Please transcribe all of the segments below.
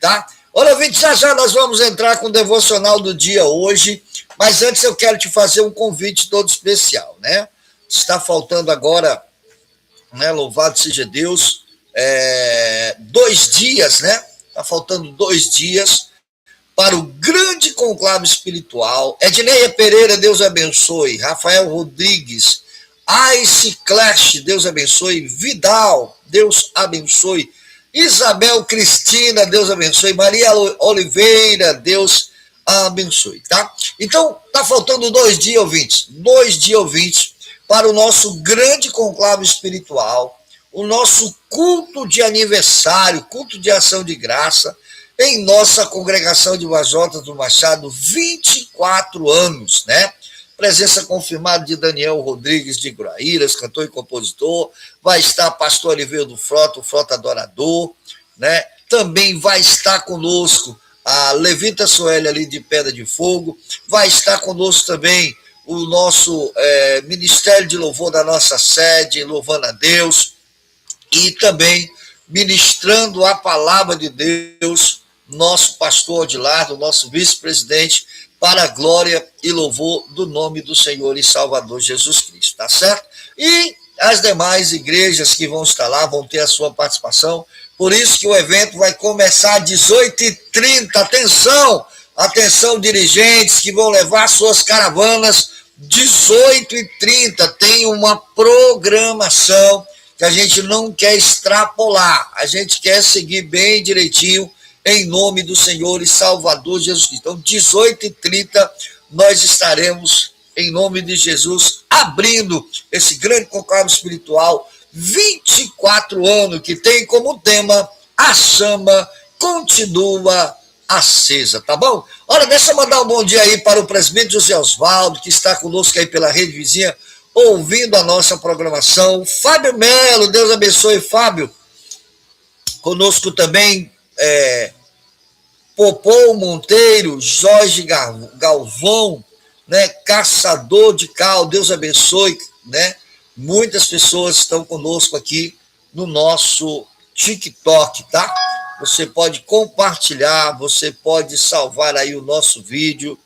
tá? Olha, ouvinte, já nós vamos entrar com o devocional do dia hoje, mas antes eu quero te fazer um convite todo especial, né? Está faltando agora, né, louvado seja Deus, 2 dias, né? Está faltando 2 dias para o grande conclave espiritual. Edneia Pereira, Deus abençoe. Rafael Rodrigues, Ice Clash, Deus abençoe. Vidal, Deus abençoe. Isabel Cristina, Deus abençoe. Maria Oliveira, Deus abençoe, tá? Então, tá faltando 2 dias, ouvintes. 2 dias, ouvintes, para o nosso grande conclave espiritual, o nosso culto de aniversário, culto de ação de graça, em nossa congregação de Vajotas do Machado, 24 anos, né? Presença confirmada de Daniel Rodrigues de Guaíras, cantor e compositor. Vai estar pastor Oliveira Frota, o Frota Adorador, né? Também vai estar conosco a Levita Soélia ali de Pedra de Fogo. Vai estar conosco também o nosso Ministério de Louvor da nossa sede, louvando a Deus. E também ministrando a palavra de Deus, nosso pastor Odilardo, nosso vice-presidente, para a glória e louvor do nome do Senhor e Salvador Jesus Cristo, tá certo? E as demais igrejas que vão estar lá vão ter a sua participação, por isso que o evento vai começar às 18h30, atenção dirigentes que vão levar suas caravanas, 18h30, tem uma programação que a gente não quer extrapolar, a gente quer seguir bem direitinho, em nome do Senhor e Salvador Jesus Cristo. Então, 18h30, nós estaremos, em nome de Jesus, abrindo esse grande conclave espiritual, 24 anos, que tem como tema, a chama continua acesa, tá bom? Olha, deixa eu mandar um bom dia aí para o presbítero José Osvaldo, que está conosco aí pela rede vizinha, ouvindo a nossa programação. Fábio Melo, Deus abençoe, Fábio. Conosco também, Popô Monteiro, Jorge Galvão, né? Caçador de Cal, Deus abençoe, né? Muitas pessoas estão conosco aqui no nosso TikTok, tá? Você pode compartilhar, você pode salvar aí o nosso vídeo.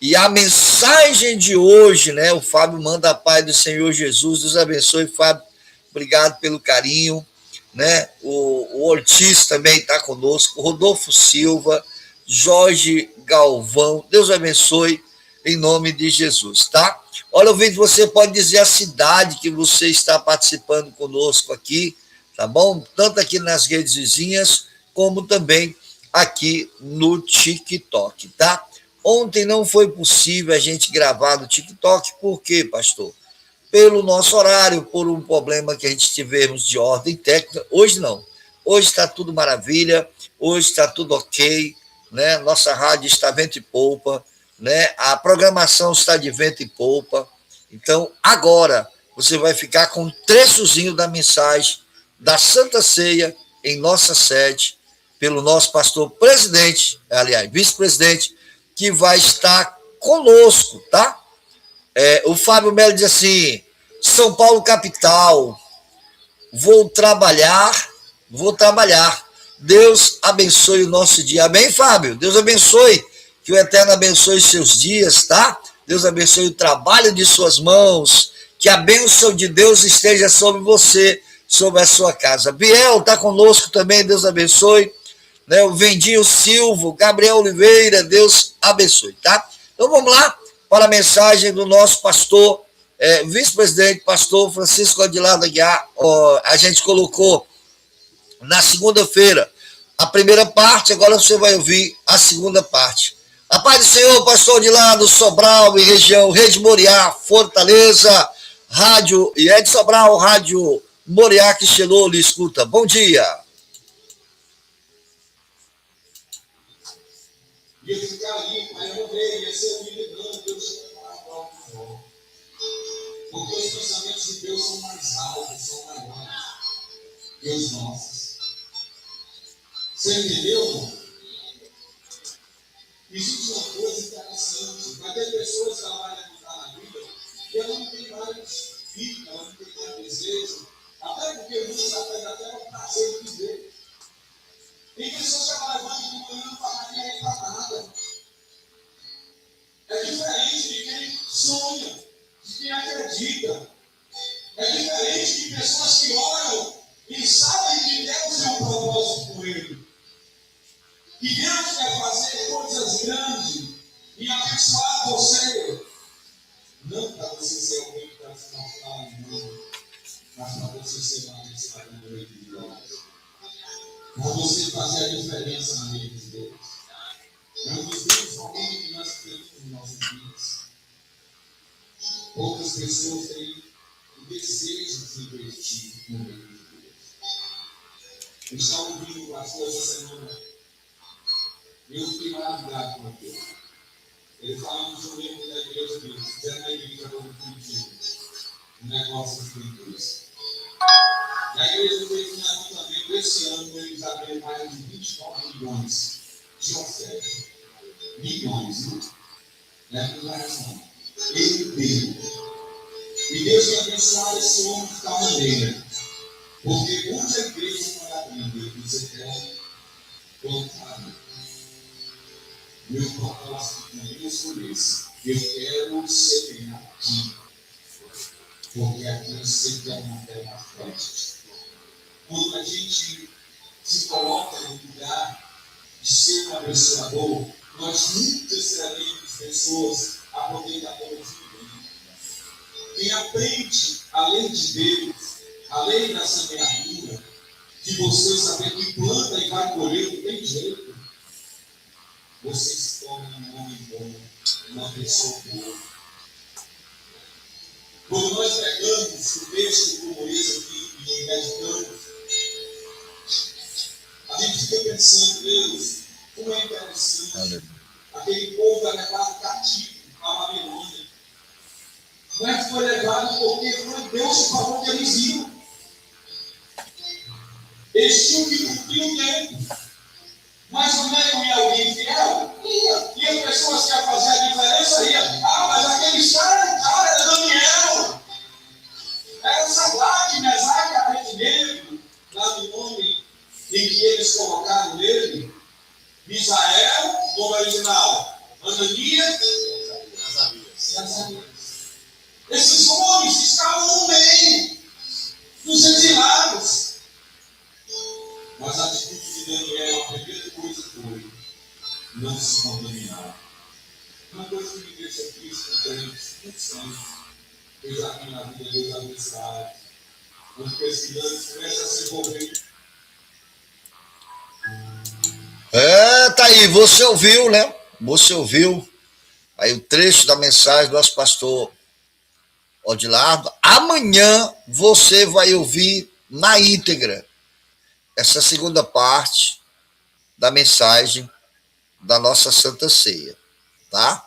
E a mensagem de hoje, né? O Fábio manda a paz do Senhor Jesus. Deus abençoe, Fábio. Obrigado pelo carinho, né? O Ortiz também está conosco. Rodolfo Silva, Jorge Galvão. Deus abençoe em nome de Jesus, tá? Olha, ouvinte, você pode dizer a cidade que você está participando conosco aqui, tá bom? Tanto aqui nas redes vizinhas, como também aqui no TikTok, tá? Ontem não foi possível a gente gravar no TikTok, por quê, pastor? Pelo nosso horário, por um problema que a gente tivemos de ordem técnica. Hoje não. Hoje está tudo maravilha, hoje está tudo ok, né? Nossa rádio está vento e polpa, né? A programação está de vento e polpa. Então, agora, você vai ficar com um trechozinho da mensagem da Santa Ceia em nossa sede, pelo nosso pastor presidente, aliás, vice-presidente, que vai estar conosco, tá? O Fábio Melo diz assim, São Paulo capital, vou trabalhar, Deus abençoe o nosso dia, amém, Fábio? Deus abençoe, que o Eterno abençoe os seus dias, tá? Deus abençoe o trabalho de suas mãos, que a bênção de Deus esteja sobre você, sobre a sua casa. Biel está conosco também, Deus abençoe, né? O Vendinho Silva, Gabriel Oliveira, Deus abençoe, tá? Então vamos lá para a mensagem do nosso pastor, vice-presidente, pastor Francisco Odilardo Aguiar. A gente colocou na segunda-feira a primeira parte, agora você vai ouvir a segunda parte. A paz do Senhor, pastor Odilardo, Sobral e região, Rede Moriá, Fortaleza, rádio, e de Sobral, rádio Moriá, que chegou, lhe escuta. Bom dia. E ele ficar ali, mas eu não veio, ia ser me lembrando, Deus separar para o Senhor. Porque os pensamentos de Deus são mais altos, são maiores que os nossos. Você entendeu, irmão? Existe uma coisa interessante. Vai ter pessoas que ela vai levantar na vida e ela não tem mais vida, ela não tem mais desejo. Até porque muitos apegam até ao prazer de viver. Tem pessoas que ela levanta que Deus quer fazer coisas grandes e abençoar você. Não para você ser alguém que vai se mostrar em mundo, mas para você ser uma abençoada no meio de Deus. Para você fazer a diferença no meio de Deus. É um dos grandes momentos que nós temos nos nossos dias. Poucas pessoas têm o desejo de investir no meio de Deus. Eu estava ouvindo o pastor essa semana. Eu fiquei maravilhado com aquilo. Ele falando de um membro da igreja dele, dizendo a igreja como cultivo, um negócio de isso. E a igreja fez um levantamento esse ano, eles abriram mais de 29 milhões de ofertas. Milhões, viu? Não é comparação. Ele deu. E Deus vai abençoar esse homem de tal maneira. Porque onde a igreja está abrindo, você quer voltar. Meu propósito com Deus por isso. Eu quero ser aqui. Porque aqui eu sei que é uma terra forte. Quando a gente se coloca no lugar de ser um abençoador, nós nunca seremos pessoas aproveitadoras de Deus. Quem aprende a lei de Deus, a lei da semeadura, de você saber que planta e vai colher, não tem jeito. Você se torna um homem bom, uma pessoa boa. Quando nós pegamos o texto do Moisés aqui e meditamos, a gente fica pensando, Deus, como é interessante aquele povo era levado cativo à Babilônia. Mas foi levado porque foi Deus que falou que eles iam. Eles tinham que cumprir o tempo. Mas como é que ia alguém fiel? Ia. E as pessoas que iam fazer a diferença iam. Ah, mas aquele cara era Daniel. Era Sadraque, Mesaque, Abednego, lá no nome em que eles colocaram nele. Misael, nome original. Ananias e Azarias. Esses homens estavam no meio, nos exilados. Mas a atitude de Daniel, a primeira coisa foi não se contaminar. Uma coisa que me deixa triste também, muito sério. Eu já vi na vida Deus abençoado. Os pesquisantes começam a se envolver. Tá aí, você ouviu, né? Você ouviu aí o trecho da mensagem do nosso pastor Odilardo. Amanhã você vai ouvir na íntegra essa segunda parte da mensagem da nossa Santa Ceia, tá?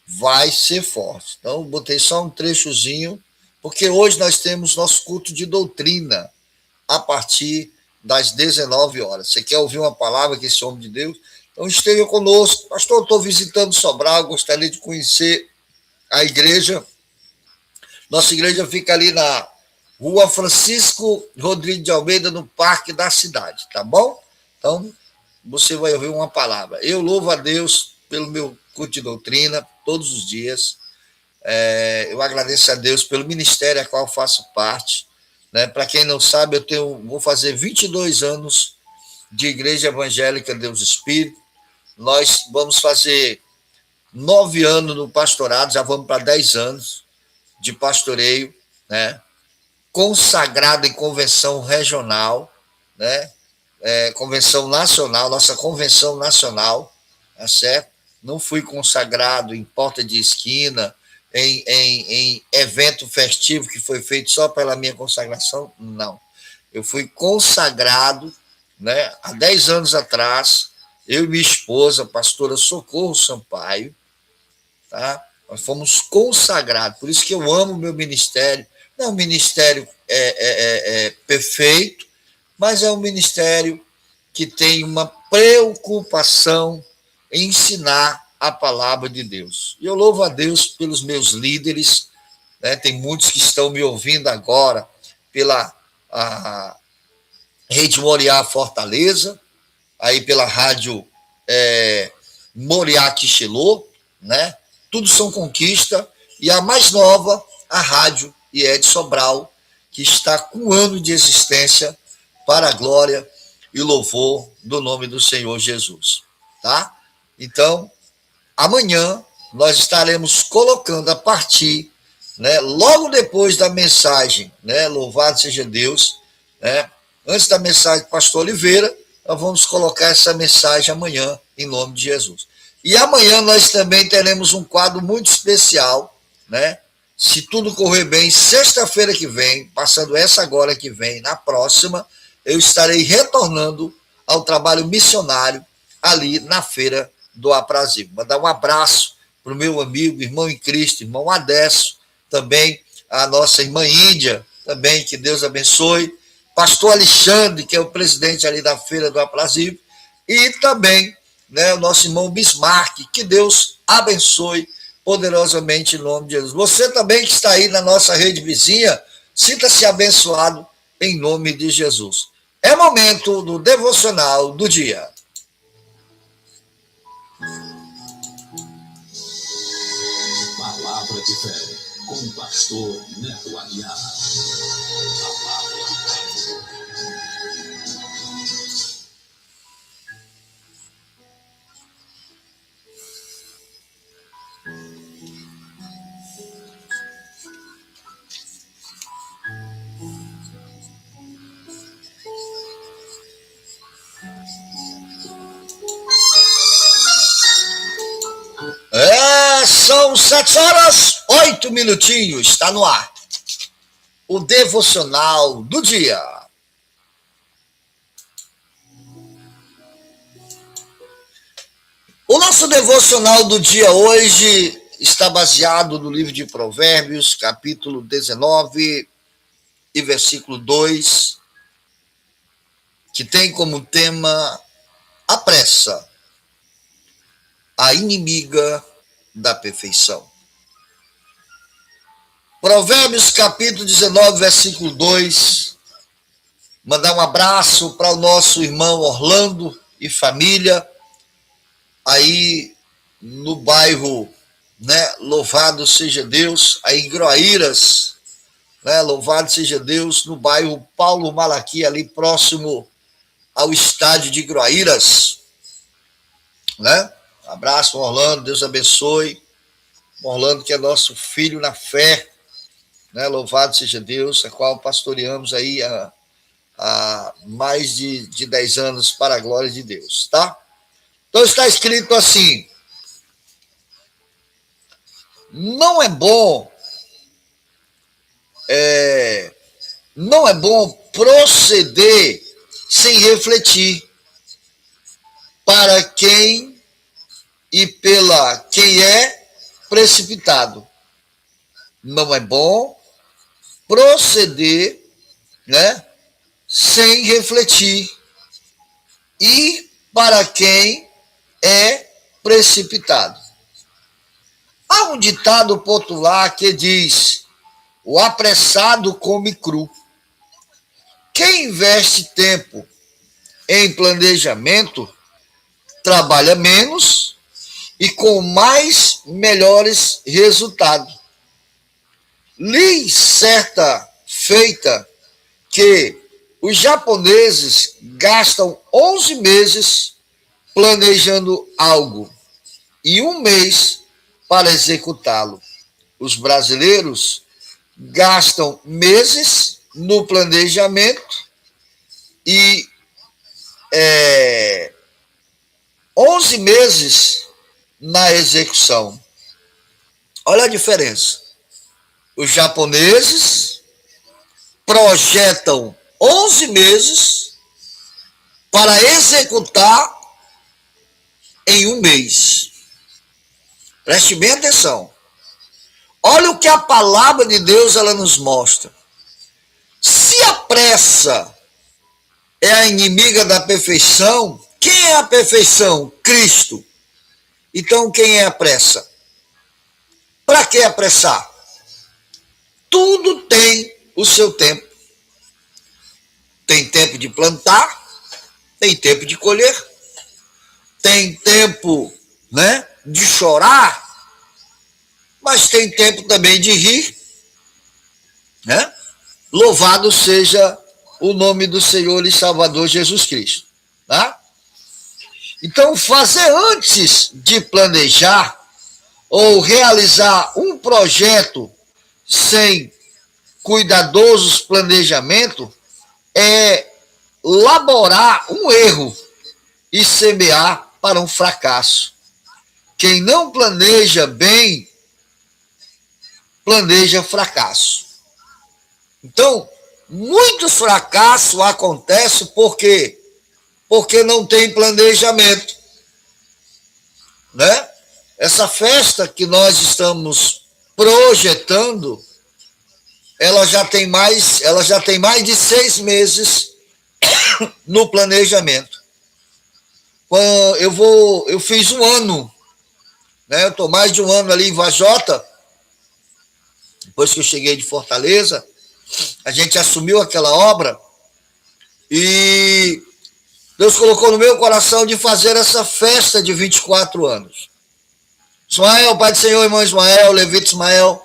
Vai ser forte. Então, botei só um trechozinho, porque hoje nós temos nosso culto de doutrina a partir das 19 horas. Você quer ouvir uma palavra que esse homem de Deus? Então, esteja conosco. Pastor, eu estou visitando Sobral, gostaria de conhecer a igreja. Nossa igreja fica ali na Rua Francisco Rodrigues de Almeida, no Parque da Cidade, tá bom? Então, você vai ouvir uma palavra. Eu louvo a Deus pelo meu culto de doutrina, todos os dias. Eu agradeço a Deus pelo ministério a qual eu faço parte. Né? Para quem não sabe, vou fazer 22 anos de Igreja Evangélica Deus Espírito. Nós vamos fazer 9 anos no pastorado, já vamos para 10 anos de pastoreio, né? Consagrado em convenção regional, né? Convenção nacional, nossa convenção nacional, tá certo? Não fui consagrado em porta de esquina, em evento festivo que foi feito só pela minha consagração, não. Eu fui consagrado, né, há 10 anos atrás, eu e minha esposa, a pastora Socorro Sampaio, tá? Nós fomos consagrados, por isso que eu amo o meu ministério. Não é um ministério perfeito, mas é um ministério que tem uma preocupação em ensinar a palavra de Deus. E eu louvo a Deus pelos meus líderes, né? Tem muitos que estão me ouvindo agora pela Rede Moriá Fortaleza, aí pela Rádio Moriá Quixelô, né? Tudo são conquista, e a mais nova, a Rádio IED Sobral, que está com 1 ano de existência para a glória e louvor do nome do Senhor Jesus. tá? Então, amanhã nós estaremos colocando a partir, né, logo depois da mensagem, né, louvado seja Deus, né, antes da mensagem do pastor Oliveira, nós vamos colocar essa mensagem amanhã, em nome de Jesus. E amanhã nós também teremos um quadro muito especial, né, se tudo correr bem, sexta-feira que vem, passando essa agora que vem, na próxima, eu estarei retornando ao trabalho missionário ali na Feira do Aprazível. Mandar um abraço para o meu amigo, irmão em Cristo, irmão Adesso, também a nossa irmã Índia, também, que Deus abençoe, pastor Alexandre, que é o presidente ali da Feira do Aprazível, e também, né, o nosso irmão Bismarck, que Deus abençoe poderosamente em nome de Jesus. Você também que está aí na nossa rede vizinha, sinta-se abençoado em nome de Jesus. É momento do devocional do dia. Palavra de fé, com o pastor Neto Aguiar. Palavra de fé. São 7h08, está no ar. O devocional do dia. O nosso devocional do dia hoje está baseado no livro de Provérbios, capítulo 19 e versículo 2, que tem como tema a pressa, a inimiga da perfeição. Provérbios capítulo 19, versículo 2. Mandar um abraço para o nosso irmão Orlando e família, aí no bairro, né, louvado seja Deus, aí em Groaíras, né, louvado seja Deus, no bairro Paulo Malaqui, ali próximo ao estádio de Groaíras, né? Abraço, Orlando, Deus abençoe. Orlando, que é nosso filho na fé, né? Louvado seja Deus, a qual pastoreamos aí há mais de 10 anos para a glória de Deus, tá? Então está escrito assim: não é bom proceder sem refletir para quem e pela quem é precipitado. Não é bom proceder, né, sem refletir e para quem é precipitado. Há um ditado popular que diz: o apressado come cru. Quem investe tempo em planejamento trabalha menos e com mais melhores resultados. Li certa feita que os japoneses gastam 11 meses planejando algo e 1 mês para executá-lo. Os brasileiros gastam meses no planejamento e 11 meses na execução. Olha a diferença. Os japoneses projetam 11 meses para executar em 1 mês. Preste bem atenção. Olha o que a palavra de Deus ela nos mostra. Se a pressa é a inimiga da perfeição, quem é a perfeição? Cristo. Então, quem é a pressa? Para que apressar? Tudo tem o seu tempo. Tem tempo de plantar, tem tempo de colher, tem tempo, né, de chorar, mas tem tempo também de rir, né? Louvado seja o nome do Senhor e Salvador Jesus Cristo, tá? Então, fazer antes de planejar ou realizar um projeto sem cuidadosos planejamento é laborar um erro e semear para um fracasso. Quem não planeja bem, planeja fracasso. Então, muitos fracassos acontecem porque não tem planejamento, né? Essa festa que nós estamos projetando, ela já tem mais de 6 meses no planejamento. Eu fiz um ano, né? Eu estou mais de um ano ali em Vajota, depois que eu cheguei de Fortaleza, a gente assumiu aquela obra e Deus colocou no meu coração de fazer essa festa de 24 anos. Ismael, Pai do Senhor, irmão Ismael, Levita Ismael,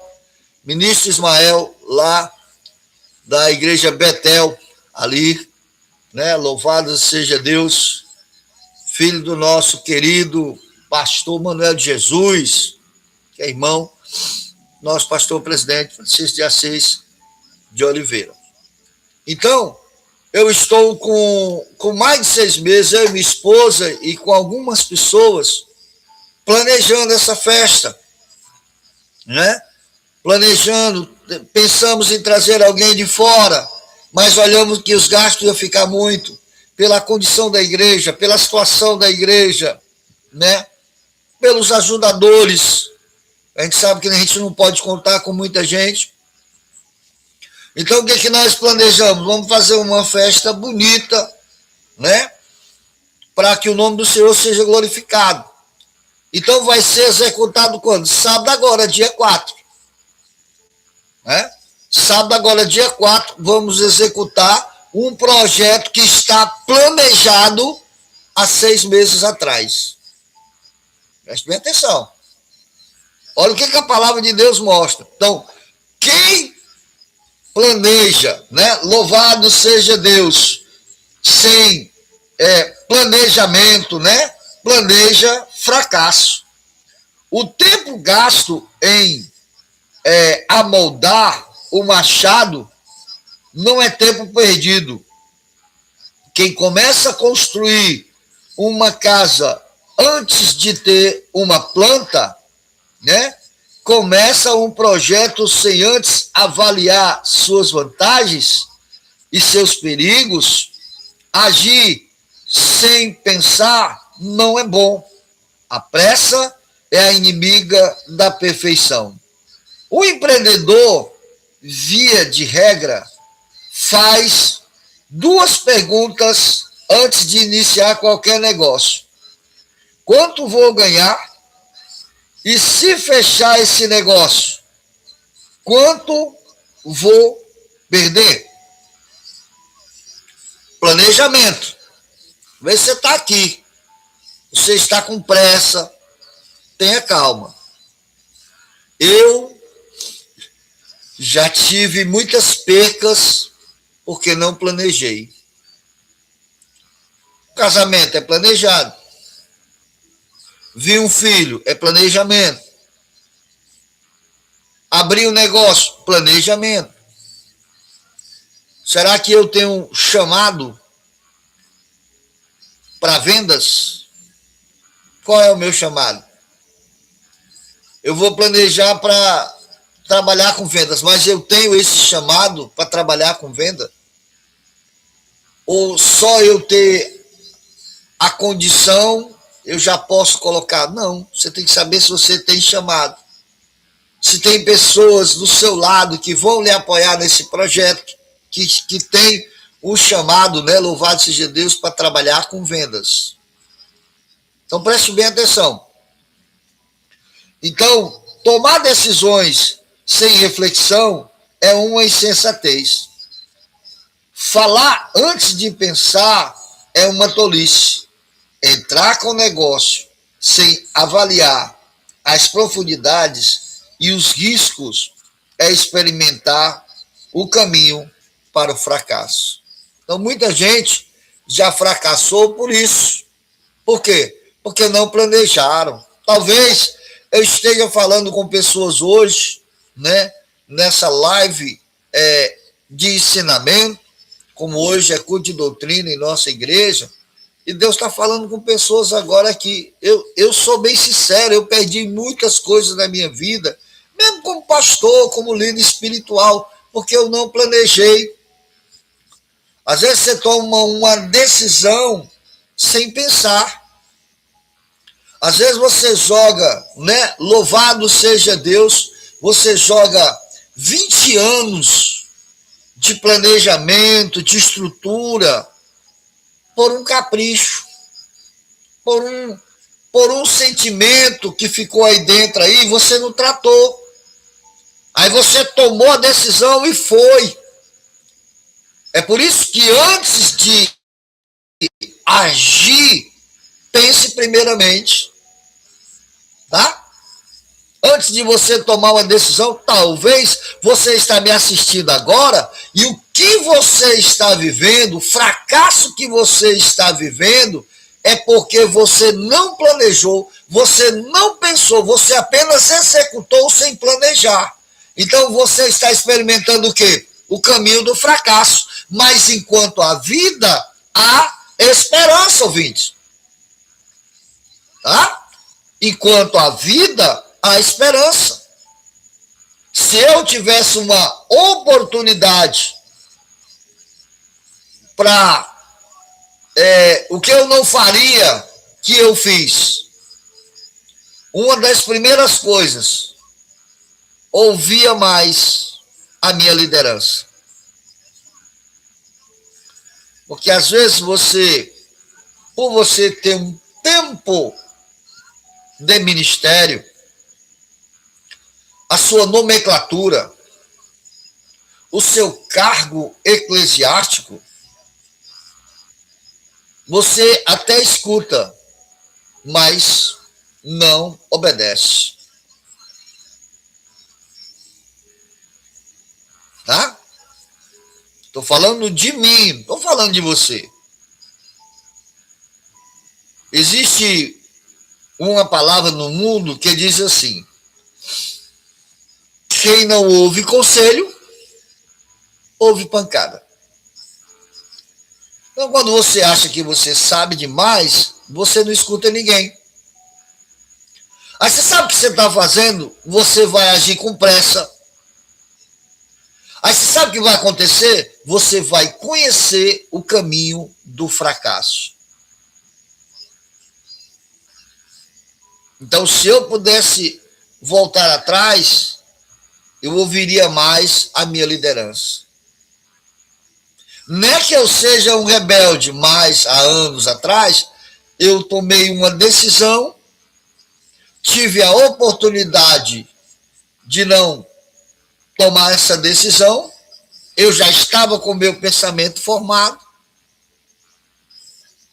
ministro Ismael, lá da igreja Betel, ali, né? Louvado seja Deus, filho do nosso querido pastor Manuel de Jesus, que é irmão, nosso pastor presidente Francisco de Assis de Oliveira. Então, eu estou com mais de 6 meses, eu e minha esposa, e com algumas pessoas, planejando essa festa, né? Planejando, pensamos em trazer alguém de fora, mas olhamos que os gastos iam ficar muito, pela condição da igreja, pela situação da igreja, né? Pelos ajudadores. A gente sabe que a gente não pode contar com muita gente. Então, o que nós planejamos? Vamos fazer uma festa bonita, né? Para que o nome do Senhor seja glorificado. Então, vai ser executado quando? Sábado agora, dia 4. Né? Sábado agora, dia 4, vamos executar um projeto que está planejado há 6 meses atrás. Preste bem atenção. Olha o que a palavra de Deus mostra. Então, quem planeja, né? Louvado seja Deus, sem planejamento, né? Planeja fracasso. O tempo gasto em amoldar o machado não é tempo perdido. Quem começa a construir uma casa antes de ter uma planta, né? Começa um projeto sem antes avaliar suas vantagens e seus perigos. Agir sem pensar não é bom. A pressa é a inimiga da perfeição. O empreendedor, via de regra, faz 2 perguntas antes de iniciar qualquer negócio. Quanto vou ganhar? E se fechar esse negócio, quanto vou perder? Planejamento. Vê se você está aqui. Você está com pressa. Tenha calma. Eu já tive muitas percas porque não planejei. O casamento é planejado. Vi um filho, é planejamento. Abrir um negócio, planejamento. Será que eu tenho um chamado para vendas? Qual é o meu chamado? Eu vou planejar para trabalhar com vendas, mas eu tenho esse chamado para trabalhar com venda? Ou só eu ter a condição eu já posso colocar? Não, você tem que saber se você tem chamado. Se tem pessoas do seu lado que vão lhe apoiar nesse projeto, que tem o chamado, né, louvado seja Deus, para trabalhar com vendas. Então preste bem atenção. Então, tomar decisões sem reflexão é uma insensatez. Falar antes de pensar é uma tolice. Entrar com o negócio sem avaliar as profundidades e os riscos é experimentar o caminho para o fracasso. Então, muita gente já fracassou por isso. Por quê? Porque não planejaram. Talvez eu esteja falando com pessoas hoje, né, nessa live de ensinamento, como hoje é culto de doutrina em nossa igreja, e Deus está falando com pessoas agora que eu sou bem sincero, eu perdi muitas coisas na minha vida, mesmo como pastor, como líder espiritual, porque eu não planejei. Às vezes você toma uma decisão sem pensar. Às vezes você joga, né? Louvado seja Deus, você joga 20 anos de planejamento, de estrutura, por um capricho, por um sentimento que ficou aí dentro aí, você não tratou. Aí você tomou a decisão e foi. É por isso que antes de agir, pense primeiramente, tá? Antes de você tomar uma decisão, talvez você está me assistindo agora e o que você está vivendo, o fracasso que você está vivendo, é porque você não planejou, você não pensou, você apenas executou sem planejar. Então você está experimentando o quê? O caminho do fracasso. Mas enquanto há vida, há esperança, ouvintes. Tá? Enquanto há vida, há esperança. Se eu tivesse uma oportunidade para o que eu não faria, que eu fiz, uma das primeiras coisas, ouvia mais a minha liderança. Porque às vezes por você ter um tempo de ministério, a sua nomenclatura, o seu cargo eclesiástico, você até escuta, mas não obedece. Tá? Estou falando de mim, não estou falando de você. Existe uma palavra no mundo que diz assim: quem não ouve conselho, ouve pancada. Então, quando você acha que você sabe demais, você não escuta ninguém. Aí você sabe o que você está fazendo, você vai agir com pressa. Aí você sabe o que vai acontecer? Você vai conhecer o caminho do fracasso. Então, se eu pudesse voltar atrás, eu ouviria mais a minha liderança. Não é que eu seja um rebelde, mas há anos atrás, eu tomei uma decisão, tive a oportunidade de não tomar essa decisão, eu já estava com o meu pensamento formado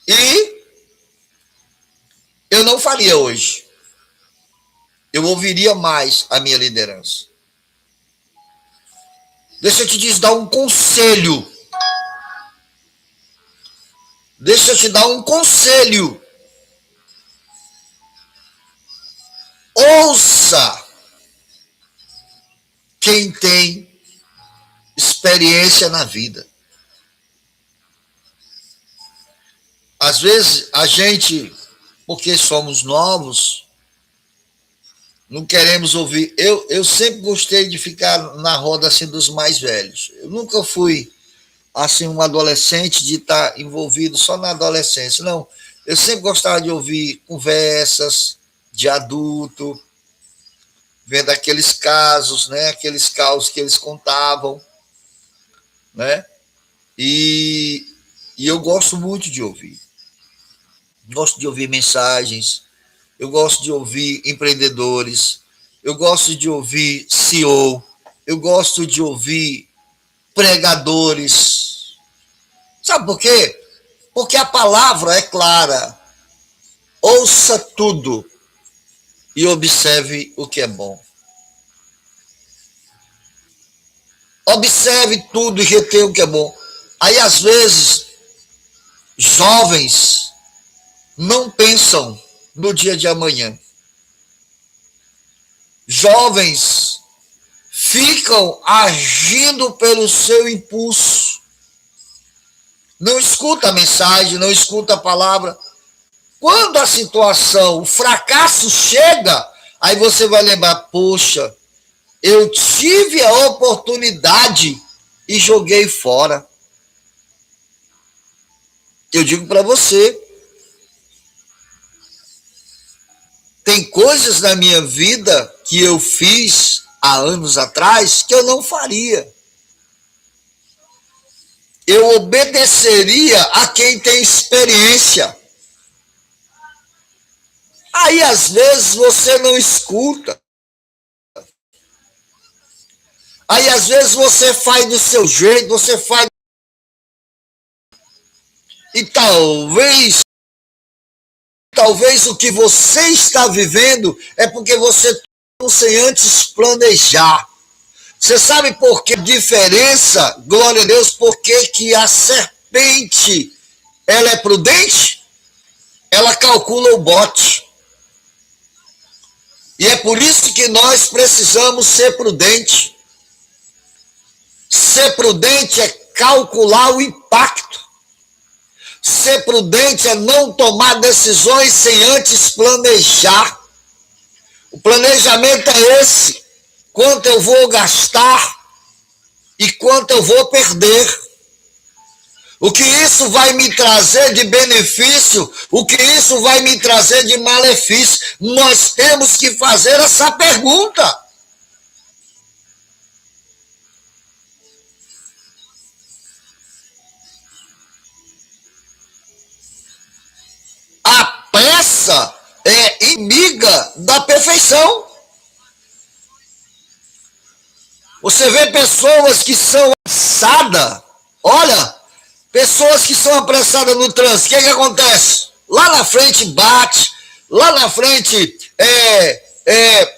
e eu não faria hoje. Eu ouviria mais a minha liderança. Deixa eu te dar um conselho. Deixa eu te dar um conselho. Ouça quem tem experiência na vida. Às vezes a gente, porque somos novos, não queremos ouvir. Eu sempre gostei de ficar na roda assim dos mais velhos. Eu nunca fui assim um adolescente de estar envolvido só na adolescência. Não, eu sempre gostava de ouvir conversas de adulto, vendo aqueles casos, né? Aqueles causos que eles contavam, né? E eu gosto muito de ouvir. Gosto de ouvir mensagens, eu gosto de ouvir empreendedores, eu gosto de ouvir CEO, eu gosto de ouvir pregadores. Sabe por quê? Porque a palavra é clara. Ouça tudo e observe o que é bom. Observe tudo e retenha o que é bom. Aí, às vezes, jovens não pensam no dia de amanhã. Jovens ficam agindo pelo seu impulso. Não escuta a mensagem, não escuta a palavra. Quando a situação, o fracasso chega, aí você vai lembrar, poxa, eu tive a oportunidade e joguei fora. Eu digo para você, tem coisas na minha vida que eu fiz há anos atrás que eu não faria. Eu obedeceria a quem tem experiência. Aí, às vezes, você não escuta. Aí, às vezes, você faz do seu jeito, você faz. E talvez o que você está vivendo é porque você não sem antes planejar. Você sabe por que diferença, glória a Deus, por que a serpente, ela é prudente? Ela calcula o bote. E é por isso que nós precisamos ser prudentes. Ser prudente é calcular o impacto. Ser prudente é não tomar decisões sem antes planejar. O planejamento é esse. Quanto eu vou gastar e quanto eu vou perder. O que isso vai me trazer de benefício, o que isso vai me trazer de malefício. Nós temos que fazer essa pergunta. A pressa é inimiga da perfeição. Você vê pessoas que são apressadas, olha, pessoas que são apressadas no trânsito, o que acontece? Lá na frente bate, lá na frente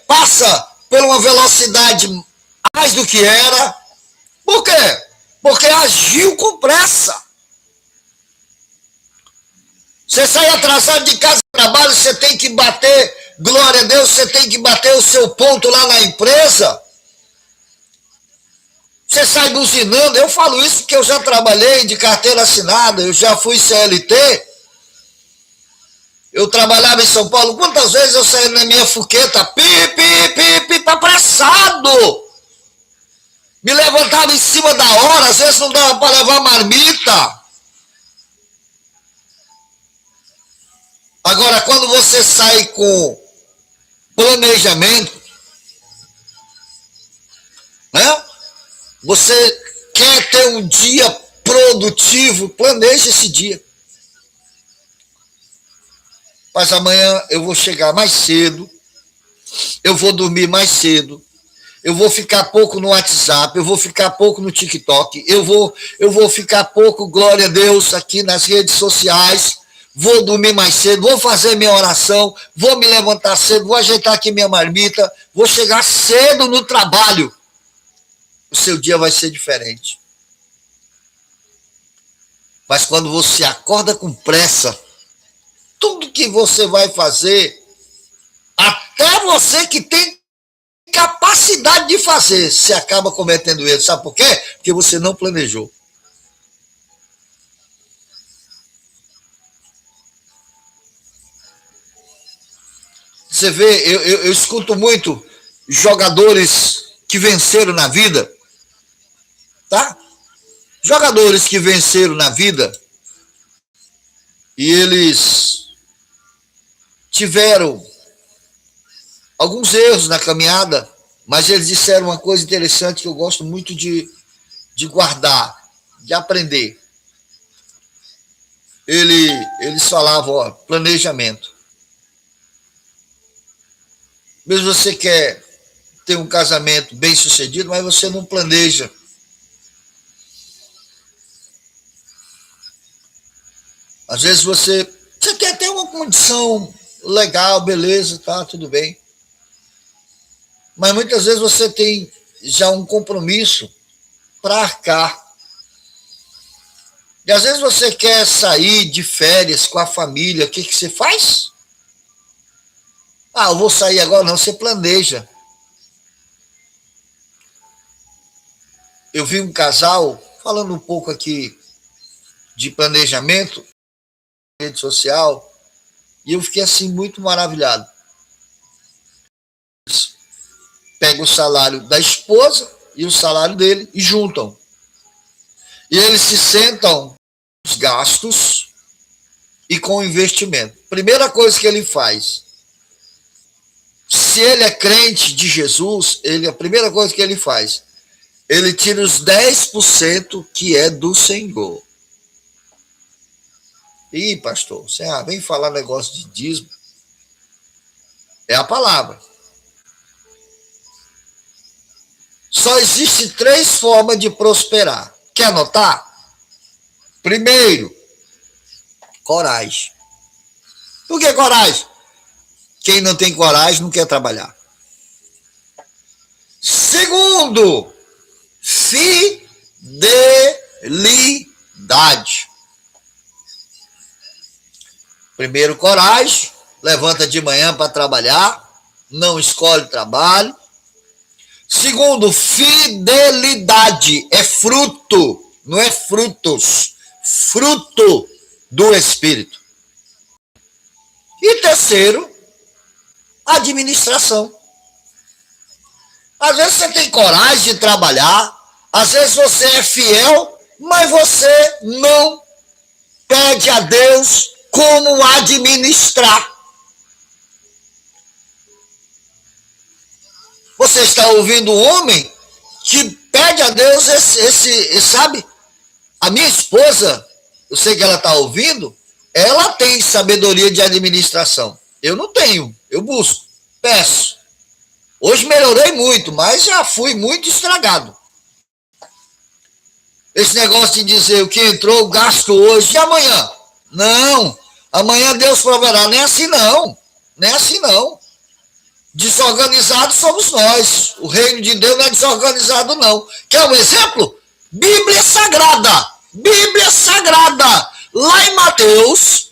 passa por uma velocidade mais do que era. Por quê? Porque agiu com pressa. Você sai atrasado de casa para trabalho, você tem que bater, glória a Deus, você tem que bater o seu ponto lá na empresa. Você sai buzinando, eu falo isso porque eu já trabalhei de carteira assinada, eu já fui CLT, eu trabalhava em São Paulo, quantas vezes eu saí na minha fuqueta, apressado, me levantava em cima da hora, às vezes não dava para levar marmita. Agora, quando você sai com planejamento, né? Você quer ter um dia produtivo, planeje esse dia. Mas amanhã eu vou chegar mais cedo, eu vou dormir mais cedo, eu vou ficar pouco no WhatsApp, eu vou ficar pouco no TikTok, eu vou ficar pouco, glória a Deus, aqui nas redes sociais, vou dormir mais cedo, vou fazer minha oração, vou me levantar cedo, vou ajeitar aqui minha marmita, vou chegar cedo no trabalho. O seu dia vai ser diferente. Mas quando você acorda com pressa, tudo que você vai fazer, até você que tem capacidade de fazer, você acaba cometendo erro. Sabe por quê? Porque você não planejou. Você vê, eu escuto muito jogadores que venceram na vida, tá? Jogadores que venceram na vida e eles tiveram alguns erros na caminhada, mas eles disseram uma coisa interessante que eu gosto muito de guardar, de aprender. Eles falavam, ó, planejamento. Mesmo você quer ter um casamento bem sucedido, mas você não planeja. Às vezes você tem até uma condição legal, beleza, tá, tudo bem. Mas muitas vezes você tem já um compromisso para arcar. E às vezes você quer sair de férias com a família, o que, que você faz? Ah, eu vou sair agora, não, você planeja. Eu vi um casal, falando um pouco aqui de planejamento, rede social, e eu fiquei assim muito maravilhado. Pega o salário da esposa e o salário dele e juntam. E eles se sentam com os gastos e com o investimento. Primeira coisa que ele faz, se ele é crente de Jesus, a primeira coisa que ele faz, ele tira os 10% que é do Senhor. Ih, pastor, você vem falar negócio de dízimo. É a palavra. Só existe 3 formas de prosperar. Quer anotar? Primeiro, coragem. Por que coragem? Quem não tem coragem não quer trabalhar. Segundo, fidelidade. Primeiro, coragem. Levanta de manhã para trabalhar. Não escolhe trabalho. Segundo, fidelidade. É fruto, não é frutos. Fruto do Espírito. E terceiro, administração. Às vezes você tem coragem de trabalhar, às vezes você é fiel, mas você não pede a Deus como administrar. Você está ouvindo um homem que pede a Deus sabe? A minha esposa, eu sei que ela está ouvindo, ela tem sabedoria de administração. Eu não tenho, eu busco, peço. Hoje melhorei muito, mas já fui muito estragado. Esse negócio de dizer o que entrou, gasto hoje e amanhã. Não, amanhã Deus proverá. Nem assim não, nem assim não. Desorganizados somos nós. O reino de Deus não é desorganizado, não. Quer um exemplo? Bíblia Sagrada. Bíblia Sagrada. Lá em Mateus,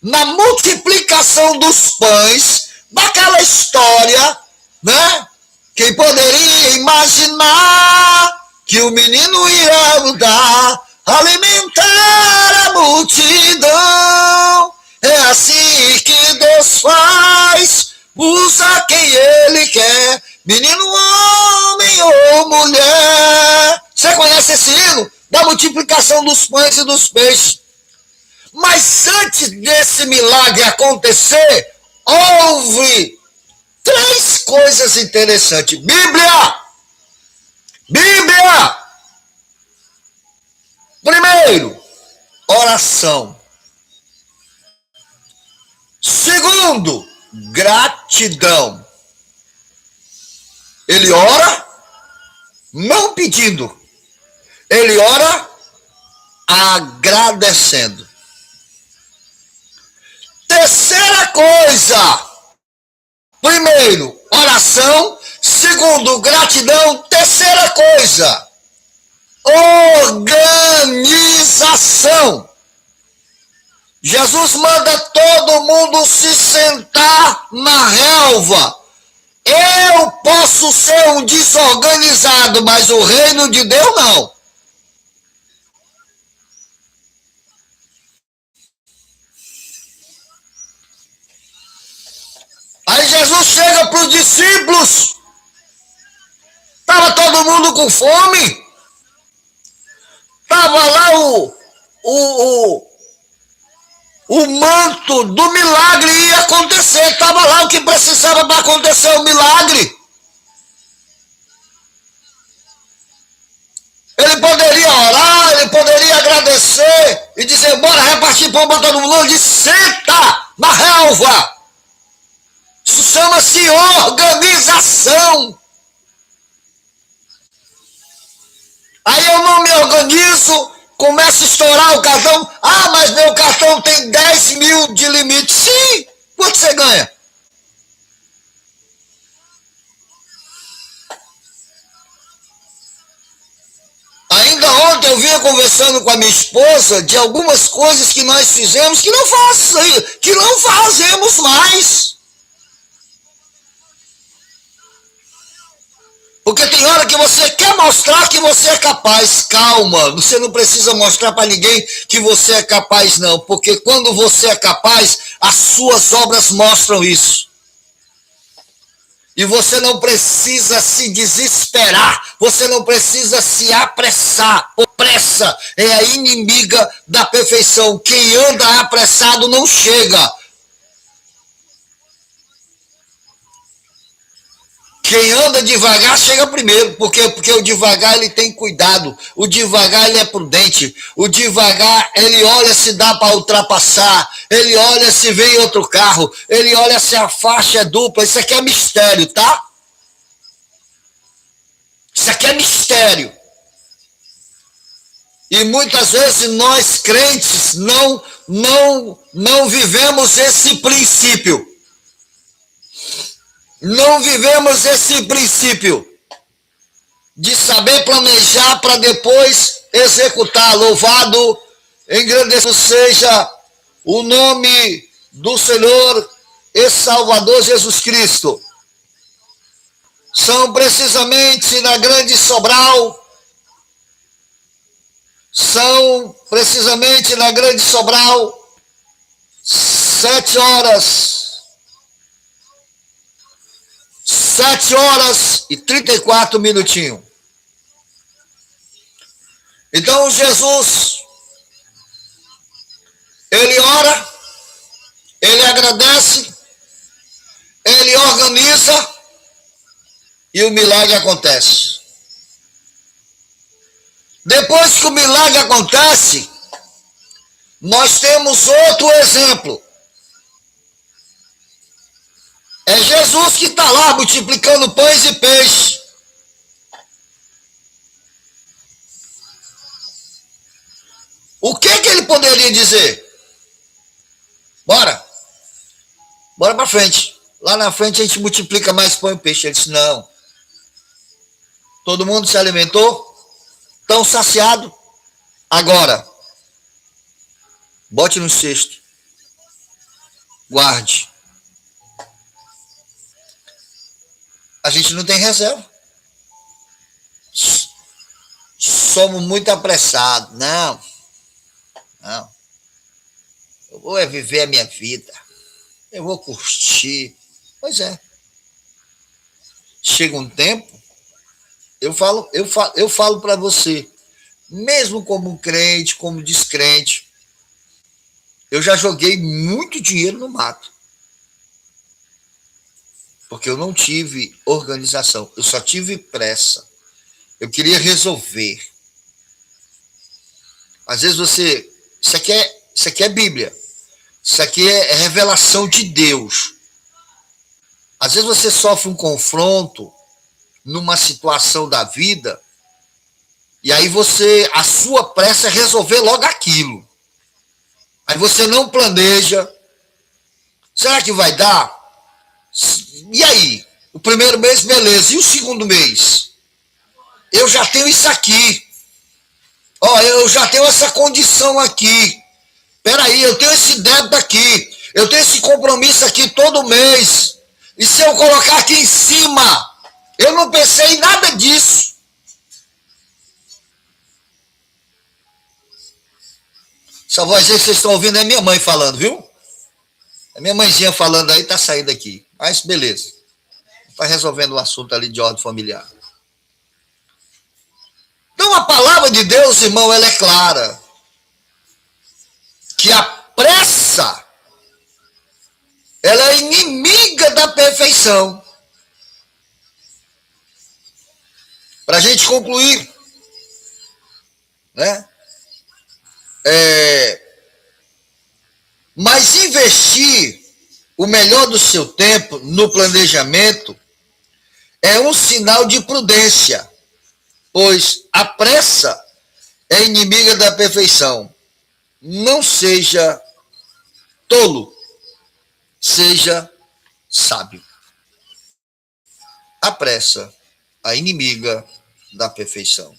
na multiplicação dos pães, daquela história, né? Quem poderia imaginar que o menino ia mudar, alimentar a multidão? É assim que Deus faz. Usa quem ele quer, menino, homem ou mulher. Você conhece esse hino? Da multiplicação dos pães e dos peixes. Mas antes desse milagre acontecer, houve 3 coisas interessantes. Bíblia! Primeiro, oração. Segundo, gratidão. Ele ora não pedindo, ele ora agradecendo. Terceira coisa, primeiro, oração. Segundo, gratidão. Terceira coisa, organização. Jesus manda todo mundo se sentar na relva. Eu posso ser um desorganizado, mas o reino de Deus não. Aí Jesus chega para os discípulos. Estava todo mundo com fome. Estava lá o manto do milagre ia acontecer. Estava lá o que precisava para acontecer o milagre. Ele poderia orar, ele poderia agradecer e dizer, bora repartir pão para todo mundo. Ele disse, senta na relva. Isso chama-se organização. Aí eu não me organizo, começa a estourar o cartão. Ah, mas meu cartão tem 10 mil de limite. Sim, quanto você ganha? Ainda ontem eu vinha conversando com a minha esposa de algumas coisas que nós fizemos que não fazemos mais. Porque tem hora que você quer mostrar que você é capaz. Calma, você não precisa mostrar para ninguém que você é capaz, não. Porque quando você é capaz, as suas obras mostram isso. E você não precisa se desesperar, você não precisa se apressar. A pressa é a inimiga da perfeição. Quem anda apressado não chega. Quem anda devagar chega primeiro, porque o devagar ele tem cuidado, o devagar ele é prudente, o devagar ele olha se dá para ultrapassar, ele olha se vem outro carro, ele olha se a faixa é dupla. Isso aqui é mistério, tá? Isso aqui é mistério. E muitas vezes nós crentes não vivemos esse princípio. Não vivemos esse princípio de saber planejar para depois executar. Louvado, engrandecido seja o nome do Senhor e Salvador Jesus Cristo. São precisamente na Grande Sobral, 7h34. Então Jesus, ele ora, ele agradece, ele organiza e o milagre acontece. Depois que o milagre acontece, nós temos outro exemplo. É Jesus que está lá multiplicando pães e peixes. O que ele poderia dizer? Bora para frente. Lá na frente a gente multiplica mais pão e peixe. Ele disse, não. Todo mundo se alimentou? Tão saciado? Agora, bote no cesto. Guarde. A gente não tem reserva. Somos muito apressados. Não. Eu vou viver a minha vida. Eu vou curtir. Pois é. Chega um tempo, eu falo para você, mesmo como crente, como descrente, eu já joguei muito dinheiro no mato. Porque eu não tive organização, eu só tive pressa. Eu queria resolver. Às vezes isso aqui é Bíblia. Isso aqui é revelação de Deus. Às vezes você sofre um confronto numa situação da vida e aí a sua pressa é resolver logo aquilo. Aí você não planeja. Será que vai dar? E aí? O primeiro mês, beleza. E o segundo mês? Eu já tenho isso aqui. Eu já tenho essa condição aqui. Peraí, eu tenho esse débito aqui. Eu tenho esse compromisso aqui todo mês. E se eu colocar aqui em cima? Eu não pensei em nada disso. Essa voz aí que vocês estão ouvindo é minha mãe falando, viu? É minha mãezinha falando aí, tá saindo aqui. Mas beleza. Está resolvendo o assunto ali de ordem familiar. Então a palavra de Deus, irmão, ela é clara. Que a pressa, ela é inimiga da perfeição. Para a gente concluir, né? Mas investir o melhor do seu tempo no planejamento é um sinal de prudência, pois a pressa é inimiga da perfeição. Não seja tolo, seja sábio. A pressa, a inimiga da perfeição.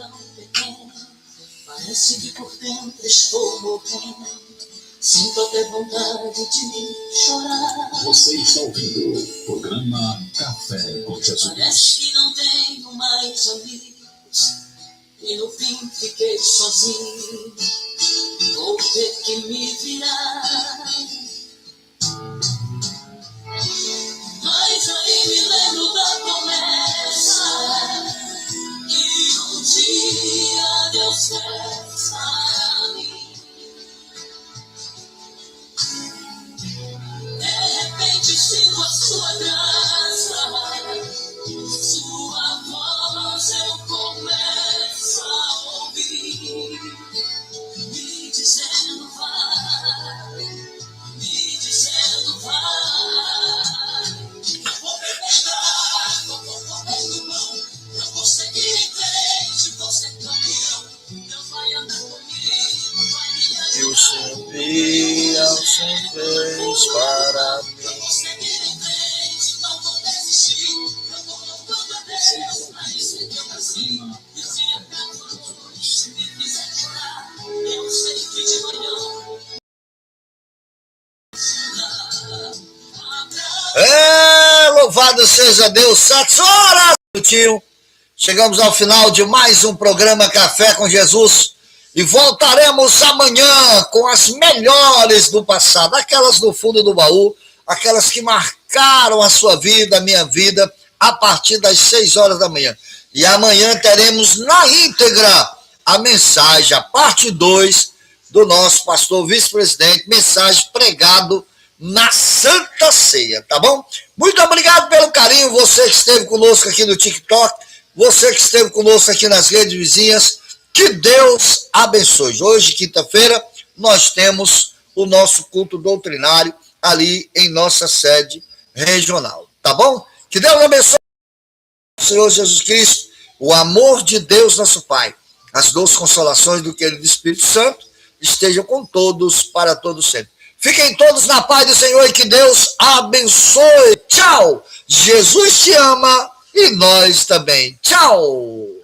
tão pequeno, parece que por dentro estou morrendo. Sinto até vontade de chorar. Você está ouvindo o programa Café com Jesus. Parece que não tenho mais amigos e no fim fiquei sozinho. Vou ter que me virar. Mas aí me lembro da promessa que um dia Deus fez para mim. De repente sinto a sua graça, sua voz eu começo a ouvir, me dizendo vai, me dizendo vai. Eu vou pegar, vou correndo mão, eu vou seguir em frente, vou ser campeão. Deus vai andar comigo, vai me ajudar. Eu sempre ao sem fez para mim. Eu vou seguir em frente, não vou desistir. Eu vou louvando a Deus, pra isso que eu nasci. E se acaso, se me fizer chorar, eu sei que de manhã Louvado seja Deus, 7 horas, tio. Chegamos ao final de mais um programa Café com Jesus e voltaremos amanhã com as melhores do passado, aquelas do fundo do baú, aquelas que marcaram a sua vida, a minha vida, a partir das 6 horas da manhã. E amanhã teremos na íntegra a mensagem, a parte 2 do nosso pastor vice-presidente, mensagem pregado na Santa Ceia, tá bom? Muito obrigado pelo carinho, você que esteve conosco aqui no TikTok, você que esteve conosco aqui nas redes vizinhas, que Deus abençoe. Hoje, quinta-feira, nós temos o nosso culto doutrinário ali em nossa sede regional, tá bom? Que Deus abençoe o Senhor Jesus Cristo, o amor de Deus nosso Pai, as doces consolações do querido Espírito Santo estejam com todos para todos sempre. Fiquem todos na paz do Senhor e que Deus abençoe. Tchau! Jesus te ama e nós também. Tchau!